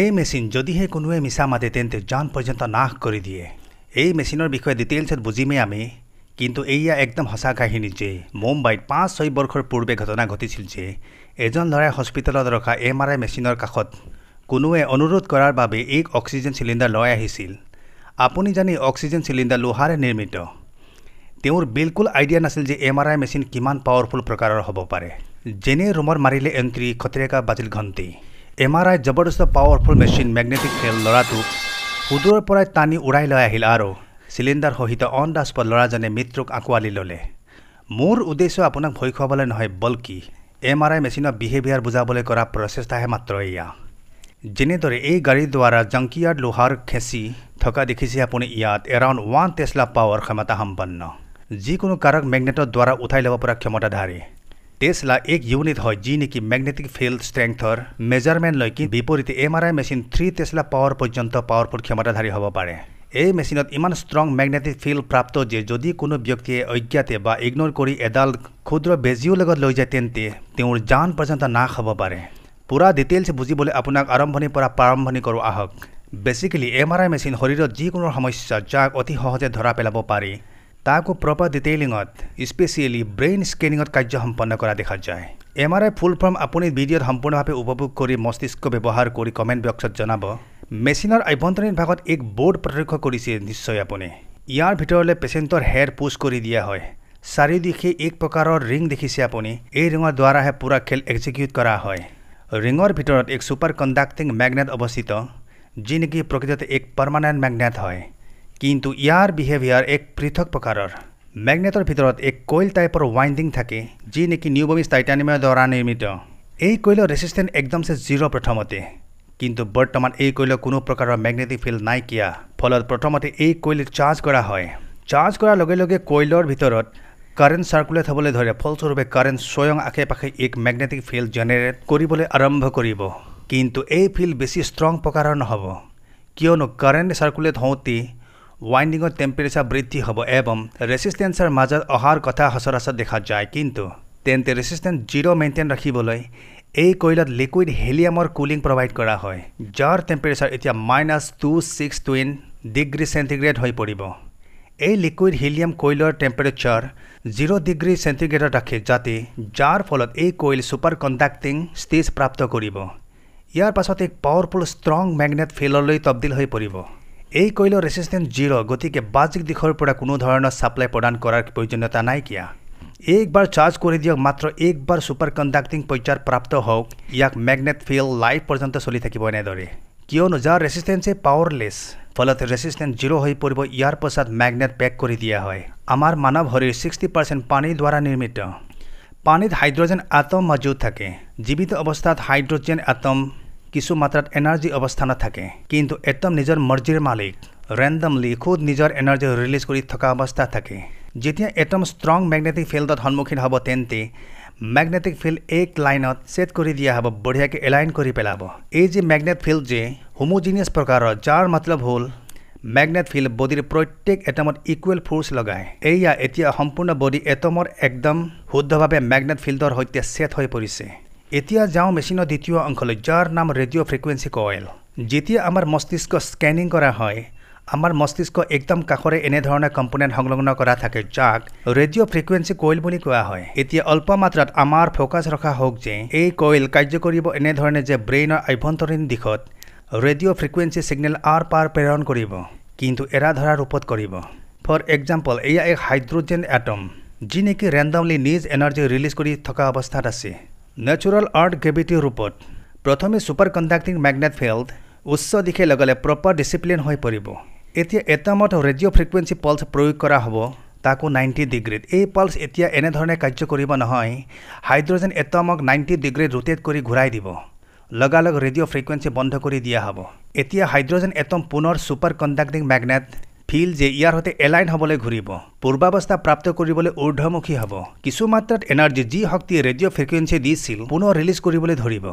এই মেচিন যদিহে কোনোৱে মিছা মাতে তেন্তে জান পৰ্যন্ত নাশ কৰি দিয়ে। এই মেচিনৰ বিষয়ে ডিটেইলছত বুজিমেই আমি, কিন্তু এয়া একদম সঁচা কাহিনী যে মুম্বাইত ৫-৬ বৰ্ষৰ পূৰ্বে ঘটনা ঘটিছিল যে এজন ল'ৰাই হস্পিটেলত ৰখা MRI মেচিনৰ কাষত কোনোৱে অনুৰোধ কৰাৰ বাবে এক অক্সিজেন চিলিণ্ডাৰ লৈ আহিছিল। আপুনি জানি অক্সিজেন চিলিণ্ডাৰ লোহাৰে নিৰ্মিত। তেওঁৰ বিলকুল আইডিয়া নাছিল যে MRI মেচিন কিমান পাৱাৰফুল প্ৰকাৰৰ হ'ব পাৰে। যেনে ৰুমৰ মাৰিলে এণ্ট্ৰি খতৰেকা বাজিল ঘণ্টি। MRI জবৰদস্ত পাৱাৰফুল মেচিন মেগনেটিক ফিল্ড ল'ৰাটোক সুদূৰৰ পৰাই টানি উৰাই লৈ আহিল আৰু চিলিণ্ডাৰ সহিত অন দ্য স্পট ল'ৰাজনে মৃত্যুক আঁকোৱালি ল'লে। মোৰ উদ্দেশ্য আপোনাক ভয় খুৱাবলৈ নহয়, বলকি MRI মেচিনৰ বিহেভিয়াৰ বুজাবলৈ কৰা প্ৰচেষ্টাহে মাত্ৰ এয়া। যেনেদৰে এই গাড়ীৰ দ্বাৰা জাংকিয়াৰ্ড লোহাৰ খেঁচি থকা দেখিছে আপুনি, ইয়াত এৰাউণ্ড 1 টেছলা পাৱাৰ ক্ষমতা সম্পন্ন যিকোনো কাৰক মেগনেটৰ দ্বাৰা উঠাই ল'ব পৰা ক্ষমতাধাৰী। টেছলা এক ইউনিট হয় যি নেকি মেগনেটিক ফিল্ড ষ্ট্ৰেংথৰ মেজাৰমেণ্ট লয়, কিন্তু বিপৰীতে MRI মেচিন 3 টেছলা পাৱাৰ পৰ্যন্ত পাৱাৰফুল ক্ষমতাধাৰী হ'ব পাৰে। এই মেচিনত ইমান ষ্ট্ৰং মেগনেটিক ফিল্ড প্ৰাপ্ত যে যদি কোনো ব্যক্তিয়ে অজ্ঞাতে বা ইগনোৰ কৰি এডাল ক্ষুদ্ৰ বেজীও লগত লৈ যায় তেন্তে তেওঁৰ জান পৰ্যন্ত নাশ হ'ব পাৰে। পুৰা ডিটেইলছ বুজিবলৈ আপোনাক আৰম্ভণিৰ পৰা প্ৰাৰম্ভণি কৰোঁ আহক। বেচিকেলি MRI মেচিন শৰীৰত যিকোনো সমস্যা যাক অতি সহজে ধৰা পেলাব পাৰি তাকো প্ৰপাৰ ডিটেইলিঙত স্পেচিয়েলি ব্ৰেইন স্কেনিঙত কাৰ্য সম্পন্ন কৰা দেখা যায়। MRI ফুল ফৰ্ম আপুনি ভিডিঅ'ত সম্পূৰ্ণভাৱে উপভোগ কৰি মস্তিষ্ক ব্যৱহাৰ কৰি কমেণ্ট বক্সত জনাব। মেচিনৰ আভ্যন্তৰীণ ভাগত এক বৰ্ড প্ৰত্যক্ষ কৰিছে নিশ্চয় আপুনি। ইয়াৰ ভিতৰলৈ পেচেণ্টৰ হেড পুছ কৰি দিয়া হয়। চাৰিওদিশে এক প্ৰকাৰৰ ৰিং দেখিছে আপুনি। এই ৰিঙৰ দ্বাৰাহে পুৰা খেল এক্সিকিউট কৰা হয়। ৰিঙৰ ভিতৰত এক ছুপাৰ কণ্ডাক্টিং মেগনেট অৱস্থিত যি নেকি প্ৰকৃততে এক পাৰ্মানেণ্ট মেগনেট হয়, কিন্তু ইয়াৰ বিহেভিয়াৰ এক পৃথক প্ৰকাৰৰ। মেগনেটৰ ভিতৰত এক কইল টাইপৰ ৱাইণ্ডিং থাকে যি নেকি নিউবমিছ টাইটানিয়ামৰ দ্বাৰা নিৰ্মিত। এই কইলৰ ৰেচিষ্টেঞ্চ একদমছে 0 প্ৰথমতে, কিন্তু বৰ্তমান এই কইলৰ কোনো প্ৰকাৰৰ মেগনেটিক ফিল্ড নাইকিয়া, ফলত প্ৰথমতে এই কইল চাৰ্জ কৰা হয়। চাৰ্জ কৰাৰ লগে লগে কইলৰ ভিতৰত কাৰেণ্ট চাৰ্কুলেট হ'বলৈ ধৰে, ফলস্বৰূপে কাৰেণ্ট স্বয়ং আশে পাশে এক মেগনেটিক ফিল্ড জেনেৰেট কৰিবলৈ আৰম্ভ কৰিব। কিন্তু এই ফিল্ড বেছি ষ্ট্ৰং প্ৰকাৰৰ নহ'ব, কিয়নো কাৰেণ্ট চাৰ্কুলেট হওঁতে ৱাইণ্ডিঙৰ টেম্পাৰেচাৰ বৃদ্ধি হ'ব এবং ৰেচিষ্টেঞ্চৰ মাজত অহাৰ কথা সচৰাচৰ দেখা যায়। কিন্তু তেন্তে ৰেচিষ্টেঞ্চ 0 মেইনটেইন ৰাখিবলৈ এই কইলত লিকুইড হেলিয়ামৰ কুলিং প্ৰভাইড কৰা হয়, যাৰ টেম্পাৰেচাৰ এতিয়া -262 ডিগ্ৰী চেণ্টিগ্ৰেড হৈ পৰিব। এই লিকুইড হিলিয়াম কইলৰ টেম্পাৰেচাৰ 0 ডিগ্ৰী চেণ্টিগ্ৰেডত ৰাখে যাৰ ফলত এই কইল ছুপাৰ কণ্ডাক্টিং ষ্টেজ প্ৰাপ্ত কৰিব। ইয়াৰ পাছত এক পাৱাৰফুল ষ্ট্ৰং মেগনেট ফিল্ডলৈ তব্দিল হৈ পৰিব। এই কইলৰ ৰেচিষ্টেঞ্চ 0, গতিকে বাহ্যিক দিশৰ পৰা কোনো ধৰণৰ ছাপ্লাই প্ৰদান কৰাৰ প্ৰয়োজনীয়তা নাইকিয়া। একবাৰ চাৰ্জ কৰি দিয়ক, মাত্ৰ একবাৰ ছুপাৰ কণ্ডাক্টিং পৰ্যায় প্ৰাপ্ত হওক, ইয়াক মেগনেট ফিল্ড লাইফ পৰ্যন্ত চলি থাকিব এনেদৰে, কিয়নো যাৰ ৰেচিষ্টেঞ্চে পাৱাৰলেছ, ফলত ৰেচিষ্টেঞ্চ 0 হৈ পৰিব। ইয়াৰ পাছত মেগনেট পেক কৰি দিয়া হয়। আমাৰ মানৱ শৰীৰ 60% পানীৰ দ্বাৰা নিৰ্মিত। পানীত হাইড্ৰজেন আটম মজুদ থাকে। জীৱিত অৱস্থাত হাইড্ৰজেন আটম কিছু মাত্ৰাত এনাৰ্জি অৱস্থানত থাকে, কিন্তু এটম নিজৰ মৰ্জিৰ মালিক, ৰেণ্ডমলি খুদ নিজৰ এনাৰ্জি ৰিলিজ কৰি থকা অৱস্থাত থাকে। যেতিয়া এটম ষ্ট্ৰং মেগনেটিক ফিল্ডত সন্মুখীন হ'ব তেন্তে মেগনেটিক ফিল্ড এক লাইনত ছেট কৰি দিয়া হ'ব, বঢ়িয়াকৈ এলাইন কৰি পেলাব। এই যে মেগনেট ফিল্ড যে হোমোজিনিয়াছ প্ৰকাৰৰ, যাৰ মতলব হ'ল মেগনেট ফিল্ড বডিৰ প্ৰত্যেক এটমত ইকুৱেল ফ'ৰ্চ লগায়। এয়া এতিয়া সম্পূৰ্ণ বডি এটমৰ একদম শুদ্ধভাৱে মেগনেট ফিল্ডৰ সৈতে ছেট হৈ পৰিছে। এতিয়া যাওঁ মেচিনৰ দ্বিতীয় অংশলৈ, যাৰ নাম ৰেডিঅ' ফ্ৰিকুৱেঞ্চি কইল। যেতিয়া আমাৰ মস্তিষ্ক স্কেনিং কৰা হয়, আমাৰ মস্তিষ্ক একদম কাষৰে এনেধৰণৰ কম্পোনেণ্ট সংলগ্ন কৰা থাকে যাক ৰেডিঅ' ফ্ৰিকুৱেঞ্চি কইল বুলি কোৱা হয়। এতিয়া অল্প মাত্ৰাত আমাৰ ফ'কাছ ৰখা হওক যে এই কইল কাৰ্য কৰিব এনেধৰণে যে ব্ৰেইনৰ আভ্যন্তৰীণ দিশত ৰেডিঅ' ফ্ৰিকুৱেঞ্চি ছিগনেল আৰ পাৰ প্ৰেৰণ কৰিব, কিন্তু এৰা ধৰা ৰূপত কৰিব। ফৰ এক্সাম্পল, এয়া এক হাইড্ৰজেন এটম যি নেকি ৰেণ্ডমলি নিজ এনাৰ্জি ৰিলিজ কৰি থকা অৱস্থাত আছে নেচাৰেল আৰ্থ গ্ৰেভিটিৰ ৰূপত। প্ৰথমে ছুপাৰ কণ্ডাক্টিং মেগনেট ফিল্ড উচ্চ দিশে লগালে প্ৰপাৰ ডিচিপ্লিন হৈ পৰিব। এতিয়া এটমত ৰেডিঅ' ফ্ৰিকুৱেঞ্চি পালছ প্ৰয়োগ কৰা হ'ব, তাকো 90 ডিগ্ৰীত। এই পালছ এতিয়া এনেধৰণে কাৰ্য কৰিব নহয়, হাইড্ৰজেন এটমক 90 ডিগ্ৰীত ৰোটেট কৰি ঘূৰাই দিব, লগালগ ৰেডিঅ' ফ্ৰিকুৱেঞ্চি বন্ধ কৰি দিয়া হ'ব। এতিয়া হাইড্ৰজেন এটম পুনৰ ছুপাৰ কণ্ডাক্টিং মেগনেট ফিল্ড যে ইয়াৰ সৈতে এলাইন হ'বলৈ ঘূৰিব, পূৰ্বাৱস্থা প্ৰাপ্ত কৰিবলৈ ঊৰ্ধ্বমুখী হ'ব। কিছু মাত্ৰাত এনাৰ্জি যি শক্তি ৰেডিঅ' ফ্ৰিকুৱেঞ্চি দিছিল পুনৰ ৰিলিজ কৰিবলৈ ধৰিব,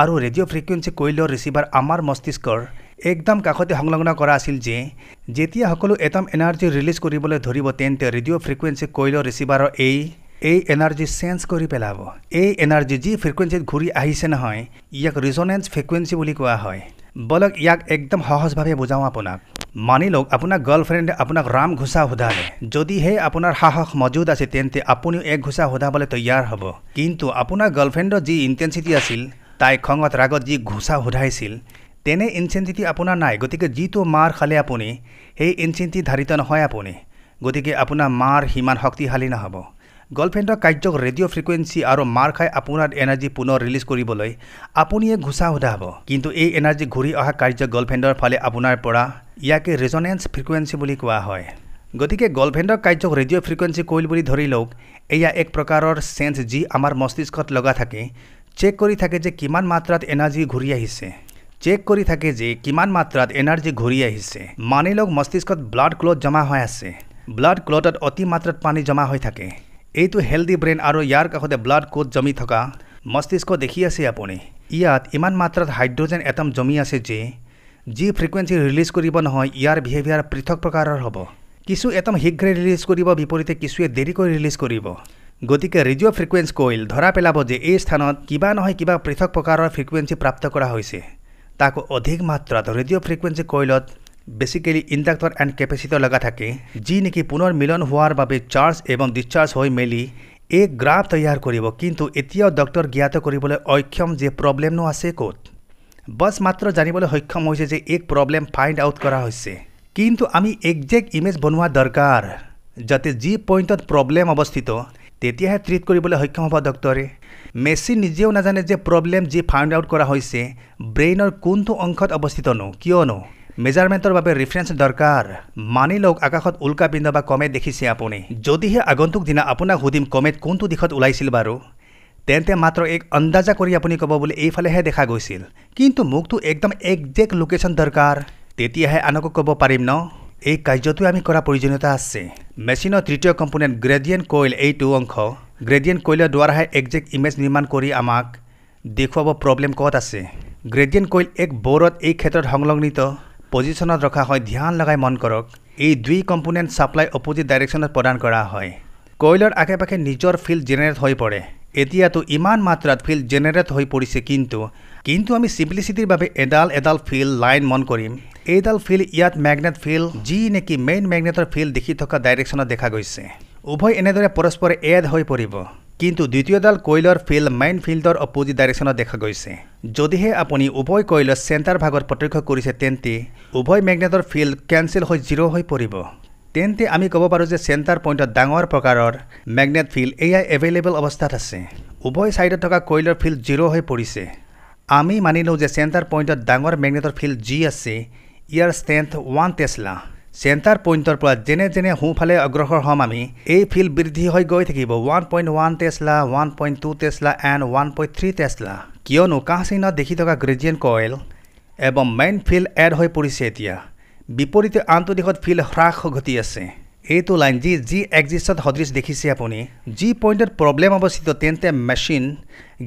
আৰু ৰেডিঅ' ফ্ৰিকুৱেঞ্চি কইলৰ ৰিচিভাৰ আমাৰ মস্তিষ্কৰ একদম কাষতে সংলগ্ন কৰা আছিল যে যেতিয়া সকলো এটম এনাৰ্জি ৰিলিজ কৰিবলৈ ধৰিব তেন্তে ৰেডিঅ' ফ্ৰিকুৱেঞ্চি কইলৰ ৰিচিভাৰৰ এই এই এনাৰ্জি চেঞ্জ কৰি পেলাব। এই এনাৰ্জি যি ফ্ৰিকুৱেঞ্চিত ঘূৰি আহিছে নহয়, ইয়াক ৰিজনেঞ্চ ফ্ৰিকুৱেঞ্চি বুলি কোৱা হয়। বলক ইয়াক একদম সহজভাৱে বুজাওঁ আপোনাক। মানি লওক আপোনাৰ গাৰ্লফ্ৰেণ্ডে আপোনাক ৰাম ঘোষা সোধালে। যদিহে আপোনাৰ সাহস মজুদ আছে তেন্তে আপুনিও এক ঘোষা সোধাবলৈ তৈয়াৰ হ'ব। কিন্তু আপোনাৰ গাৰ্লফ্ৰেণ্ডৰ যি ইণ্টেনচিটি আছিল, তাই খঙত ৰাগত যি ঘোষা সোধাইছিল, তেনে ইনচেণ্টিটি আপোনাৰ নাই। গতিকে যিটো মাৰ খালে আপুনি, সেই ইনচেণ্টিটি ধাৰিত নহয় আপুনি। গতিকে আপোনাৰ মাৰ সিমান শক্তিশালী নহ'ব। গাৰ্লফ্ৰেণ্ডৰ কাৰ্যক ৰেডিঅ' ফ্ৰিকুৱেঞ্চি আৰু মাৰ খাই আপোনাৰ এনাৰ্জি পুনৰ ৰিলিজ কৰিবলৈ আপুনি এক ঘোষা সোধা হ'ব। কিন্তু এই এনাৰ্জি ঘূৰি অহা কাৰ্য গাৰ্লফ্ৰেণ্ডৰ ফালে আপোনাৰ পৰা, ইয়াকে ৰেজনেঞ্চ ফ্ৰিকুৱেঞ্চি বুলি কোৱা হয়। গতিকে গাৰ্লফ্ৰেণ্ডৰ কাৰ্যক ৰেডিঅ' ফ্ৰিকুৱেঞ্চি কইল বুলি ধৰি লওক। এয়া এক প্ৰকাৰৰ চেঞ্চ যি আমাৰ মস্তিষ্কত লগা থাকে, চেক কৰি থাকে যে কিমান মাত্ৰাত এনাৰ্জি ঘূৰি আহিছে। মানি লওক মস্তিষ্কত ব্লাড ক্লট জমা হৈ আছে। ব্লাড ক্লটত অতি মাত্ৰাত পানী জমা হৈ থাকে। এইটো হেল্ডি ব্ৰেইন আৰু ইয়াৰ কাষতে ব্লাড ক্লট জমি থকা মস্তিষ্ক দেখি আছে আপুনি। ইয়াত ইমান মাত্ৰাত হাইড্ৰজেন এটম জমি আছে যে যি ফ্ৰিকুৱেঞ্চি ৰিলিজ কৰিব নহয়, ইয়াৰ বিহেভিয়াৰ পৃথক প্ৰকাৰৰ হ'ব। কিছু এটম শীঘ্ৰে ৰিলিজ কৰিব, বিপৰীতে কিছুৱে দেৰিকৈ ৰিলিজ কৰিব। গতিকে ৰেডিঅ' ফ্ৰিকুৱেঞ্চি কইল ধৰা পেলাব যে এই স্থানত কিবা নহয় কিবা পৃথক প্ৰকাৰৰ ফ্ৰিকুৱেঞ্চি প্ৰাপ্ত কৰা হৈছে। তাকো অধিক মাত্ৰাত ৰেডিঅ' ফ্ৰিকুৱেঞ্চি কইলত বেচিকেলি ইণ্ডাক্টৰ এণ্ড কেপেচিটৰ লগা থাকে, যি নেকি পুনৰ মিলন হোৱাৰ বাবে চাৰ্জ এবং ডিছচাৰ্জ হৈ মেলি এক গ্ৰাফ তৈয়াৰ কৰিব। কিন্তু এতিয়াও ডক্টৰ জ্ঞাত কৰিবলৈ অক্ষম যে প্ৰব্লেমনো আছে ক'ত। বছ মাত্ৰ জানিবলৈ সক্ষম হৈছে যে এক প্ৰব্লেম ফাইণ্ড আউট কৰা হৈছে। কিন্তু আমি একজেক্ট ইমেজ বনোৱা দৰকাৰ, যাতে যি পইণ্টত প্ৰব্লেম অৱস্থিত তেতিয়াহে ট্ৰিট কৰিবলৈ সক্ষম হ'ব ডক্টৰে। মেচিন নিজেও নাজানে যে প্ৰব্লেম যি ফাইণ্ড আউট কৰা হৈছে ব্ৰেইনৰ কোনটো অংশত অৱস্থিতনো, কিয়নো মেজাৰমেণ্টৰ বাবে ৰেফাৰেঞ্চ দৰকাৰ। মানি লওক আকাশত উল্কাপিণ্ড বা কমেট দেখিছে আপুনি। যদিহে আগন্তুক দিনা আপোনাক সুধিম কমেট কোনটো দিশত ওলাইছিল বাৰু, তেন্তে মাত্ৰ এক আন্দাজা কৰি আপুনি ক'ব বোলে এইফালেহে দেখা গৈছিল। কিন্তু মোকতো একদম একজেক্ট লোকেশ্যন দৰকাৰ, তেতিয়াহে আনকো ক'ব পাৰিম ন। এই কাৰ্যটো আমি কৰা প্ৰয়োজনীয়তা আছে। মেচিনৰ তৃতীয় কম্পোনেণ্ট গ্ৰেডিয়েণ্ট কইল এইটো অংশ। গ্ৰেডিয়েণ্ট কইলৰ দ্বাৰাহে একজেক্ট ইমেজ নিৰ্মাণ কৰি আমাক দেখুৱাব প্ৰব্লেম ক'ত আছে। গ্ৰেডিয়েণ্ট কইল এক ব'ৰ্ডত এই ক্ষেত্ৰত সংলগ্নিত পজিশ্যনত ৰখা হয়। ধ্যান লগাই মন কৰক, এই দুই কম্পোনেণ্ট ছাপ্লাই অপজিট ডাইৰেকশ্যনত প্ৰদান কৰা হয়। কইলৰ আশে পাশে নিজৰ ফিল্ড জেনেৰেট হৈ পৰে। এতিয়াতো ইমান মাত্ৰাত ফিল্ড জেনেৰেট হৈ পৰিছে, কিন্তু আমি চিম্পলিচিটিৰ বাবে এডাল ফিল্ড লাইন মন কৰিম। এইডাল ফিল্ড ইয়াত মেগনেট ফিল্ড, যি নেকি মেইন মেগনেটৰ ফিল্ড দেখি থকা ডাইৰেকশ্যনত দেখা গৈছে। উভয় এনেদৰে পৰস্পৰে এড হৈ পৰিব। কিন্তু দ্বিতীয়ডাল কইলৰ ফিল্ড মেইন ফিল্ডৰ অপজিট ডাইৰেকশ্যনত দেখা গৈছে। যদিহে আপুনি উভয় কইলৰ চেণ্টাৰ ভাগত প্ৰত্যক্ষ কৰিছে, তেন্তে উভয় মেগনেটৰ ফিল্ড কেঞ্চেল হৈ জিৰ' হৈ পৰিব। তেন্তে আমি ক'ব পাৰোঁ যে চেণ্টাৰ পইণ্টত ডাঙৰ প্ৰকাৰৰ মেগনেট ফিল্ড এয়া এভেইলেবল অৱস্থাত আছে। উভয় ছাইডত থকা কইলৰ ফিল্ড জিৰ' হৈ পৰিছে। আমি মানি লওঁ যে চেণ্টাৰ পইণ্টত ডাঙৰ মেগনেটৰ ফিল্ড যি আছে, ইয়াৰ ষ্ট্ৰেংথ 1 টেছলা। চেণ্টাৰ পইণ্টৰ পৰা যেনে যেনে সোঁফালে অগ্ৰসৰ হ'ম আমি, এই ফিল্ড বৃদ্ধি হৈ গৈ থাকিব 1.1 টেছলা, 1.2 টেছলা এণ্ড 1.3 টেছলা। কিয়নো কাঁহ চিহ্নত দেখি থকা গ্ৰেডিয়েণ্ট কইল এবং মেইন ফিল্ড এড হৈ পৰিছে এতিয়া। বিপৰীতে আনটো দিশত ফিল্ড হ্ৰাস ঘটি আছে। এইটো লাইন যি এক্সিছত সদৃশ দেখিছে আপুনি। যি পইণ্টত প্ৰব্লেম অৱস্থিত, তেন্তে মেচিন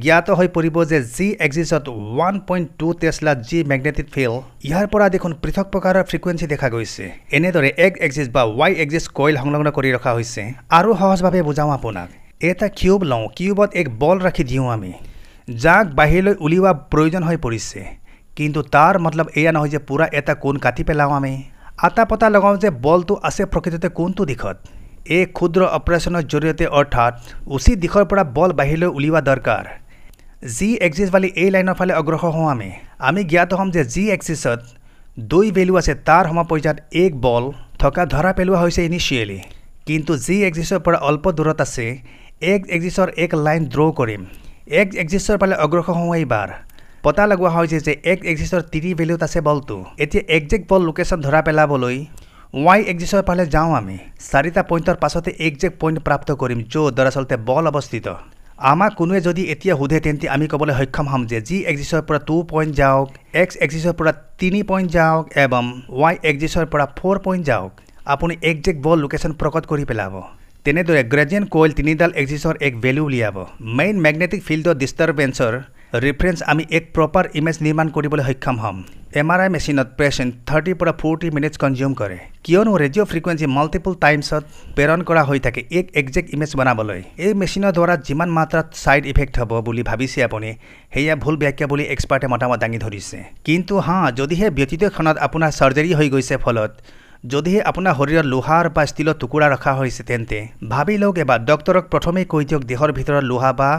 জ্ঞাত হৈ পৰিব যে যি এক্সিছত 1.2 টেছলা যি মেগনেটিক ফিল্ড, ইয়াৰ পৰা দেখোন পৃথক প্ৰকাৰৰ ফ্ৰিকুৱেঞ্চি দেখা গৈছে। এনেদৰে এক এক্সিছ বা ৱাই এক্সিছ কইল সংলগ্ন কৰি ৰখা হৈছে। আৰু সহজভাৱে বুজাওঁ আপোনাক, এটা কিউব লওঁ, কিউবত এক বল ৰাখি দিওঁ আমি, যাক বাহিৰলৈ উলিওৱা প্ৰয়োজন হৈ পৰিছে। কিন্তু তাৰ মতলব এয়া নহয় যে পূৰা এটা কোণ কাটি পেলাওঁ আমি। আটা পতা লগাওঁ যে বলটো আছে প্ৰকৃততে কোনটো দিশত। এই ক্ষুদ্ৰ অপাৰেশ্যনৰ জৰিয়তে, অৰ্থাৎ উচিত দিশৰ পৰা বল বাহিৰলৈ উলিওৱা দৰকাৰ। জি এক্সিছ বালি এই লাইনৰ ফালে অগ্ৰসৰ হওঁ আমি জ্ঞাত হ'ম যে জি এক্সিছত 2 ভেলু আছে, তাৰ সমপৰ্যায়ত এক বল থকা ধৰা পেলোৱা হৈছে ইনিচিয়েলি। কিন্তু জি এক্সিছৰ পৰা অল্প দূৰত আছে এক্স এক্সিছৰ এক লাইন ড্ৰ কৰিম। এক্স এক্সিছৰ ফালে অগ্ৰসৰ হওঁ। এইবাৰ পতা লগোৱা হৈছে যে এক্স এক্সিছৰ 3 ভেলুত আছে বলটো। এতিয়া একজেক্ট বল লোকেশ্যন ধৰা পেলাবলৈ ৱাই এক্সিছৰ ফালে যাওঁ আমি। 4টা পইণ্টৰ পাছতে একজেক্ট পইণ্ট প্ৰাপ্ত কৰিম, য'ত দৰাচলতে বল অৱস্থিত। আমাক কোনোৱে যদি এতিয়া সোধে, তেন্তে আমি ক'বলৈ সক্ষম হ'ম যে জি এক্সিছৰ পৰা 2 পইণ্ট যাওক, এক্স এক্সিছৰ পৰা 3 পইণ্ট যাওক এবং ৱাই এক্সিছৰ পৰা 4 পইণ্ট যাওক। আপুনি একজেক্ট বল লোকেশ্যন প্ৰকট কৰি পেলাব। তেনেদৰে গ্ৰেডিয়েণ্ট কইল 3ডাল এক্সিছৰ এক ভেলু উলিয়াব। মেইন মেগনেটিক ফিল্ডৰ ডিষ্টাৰবেঞ্চৰ ৰেফাৰেঞ্চ আমি এক প্ৰপাৰ ইমেজ নিৰ্মাণ কৰিবলৈ সক্ষম হ'ম। MRI মেচিনত পেচেণ্ট 30 পৰা 40 মিনিটছ কনজিউম কৰে কিয়নো ৰেডিঅ' ফ্ৰিকুৱেঞ্চি মাল্টিপল টাইমছত প্ৰেৰণ কৰা হৈ থাকে এক একজেক্ট ইমেজ বনাবলৈ এই মেচিনৰ দ্বাৰা যিমান মাত্ৰাত ছাইড ইফেক্ট হ'ব বুলি ভাবিছে আপুনি সেয়া ভুল ব্যাখ্যা বুলি এক্সপাৰ্টে মতামত দাঙি ধৰিছে কিন্তু যদিহে ব্যতীত ক্ষণত আপোনাৰ চাৰ্জাৰী হৈ গৈছে ফলত যদিহে আপোনাৰ শৰীৰত লোহাৰ বা ষ্টীলৰ টুকুৰা ৰখা হৈছে তেন্তে ভাবি লওক এবাৰ ডক্তৰক প্ৰথমেই কৈ দিয়ক দেহৰ ভিতৰত লোহা বা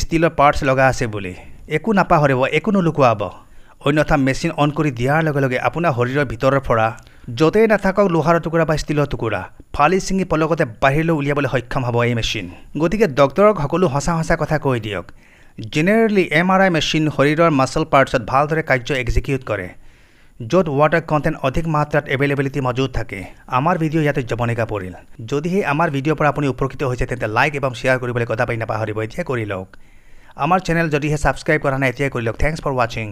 ষ্টীলৰ পাৰ্টছ লগা আছে বুলি একো নাপাহৰিব একো নুলুকুৱাব অন্যথা মেচিন অন কৰি দিয়াৰ লগে লগে আপোনাৰ শৰীৰৰ ভিতৰৰ পৰা য'তেই নাথাকক লোহাৰ টুকুৰা বা ষ্টীলৰ টুকুৰা ফালি ছিঙি পলকতে বাহিৰলৈ উলিয়াবলৈ সক্ষম হ'ব এই মেচিন গতিকে ডক্তৰক সকলো সঁচা কথা কৈ দিয়ক জেনেৰেলি MRI মেচিন শৰীৰৰ মাছল পাৰ্টছত ভালদৰে কাৰ্য এক্সিকিউট কৰে য'ত ৱাটাৰ কণ্টেণ্ট অধিক মাত্ৰাত এভেইলেবিলিটি মজুত থাকে আমাৰ ভিডিঅ' ইয়াতে জবনিকা পৰিল যদিহে আমাৰ ভিডিঅ'ৰ পৰা আপুনি উপকৃত হৈছে তেন্তে লাইক এবং শ্বেয়াৰ কৰিবলৈ কথা পাতি নাপাহৰিব এতিয়া কৰি লওক আমাৰ চেনেল যদিহে ছাবস্ক্ৰাইব কৰা নাই এতিয়াই কৰি লওক থেংকছ ফৰ ৱাচিং